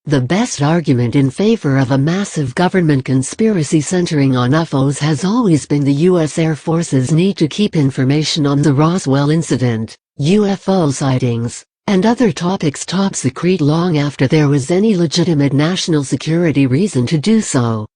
The best argument in favor of a massive government conspiracy centering on UFOs has always been the U.S. Air Force's need to keep information on the Roswell incident, UFO sightings, and other topics top secret long after there was any legitimate national security reason to do so.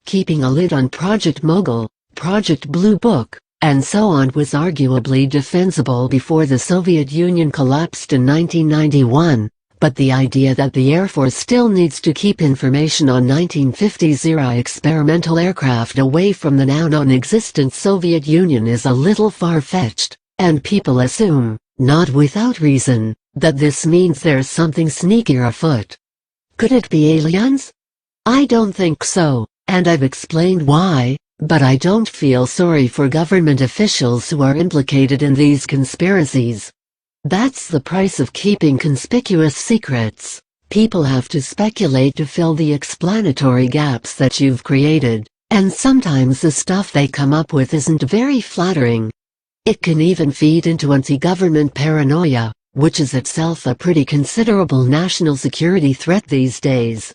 Keeping a lid on Project Mogul, Project Blue Book, and so on was arguably defensible before the Soviet Union collapsed in 1991. But the idea that the Air Force still needs to keep information on 1950s-era experimental aircraft away from the now non-existent Soviet Union is a little far-fetched, and people assume, not without reason, that this means there's something sneakier afoot. Could it be aliens? I don't think so, and I've explained why, but I don't feel sorry for government officials who are implicated in these conspiracies. That's the price of keeping conspicuous secrets. People have to speculate to fill the explanatory gaps that you've created, and sometimes the stuff they come up with isn't very flattering. It can even feed into anti-government paranoia, which is itself a pretty considerable national security threat these days.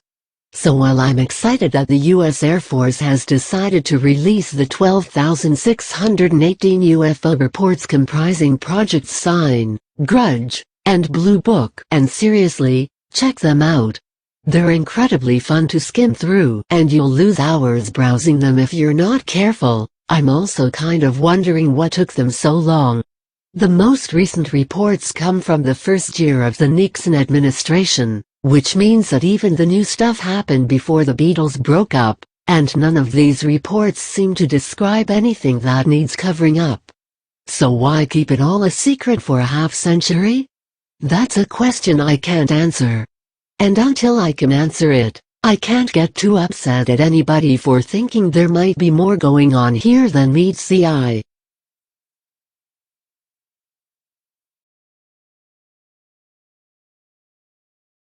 So while I'm excited that the U.S. Air Force has decided to release the 12,618 UFO reports comprising Project Sign, Grudge, and Blue Book, and seriously, check them out. They're incredibly fun to skim through, and you'll lose hours browsing them if you're not careful. I'm also kind of wondering what took them so long. The most recent reports come from the first year of the Nixon administration, which means that even the new stuff happened before the Beatles broke up, and none of these reports seem to describe anything that needs covering up. So why keep it all a secret for a half-century? That's a question I can't answer. And until I can answer it, I can't get too upset at anybody for thinking there might be more going on here than meets the eye.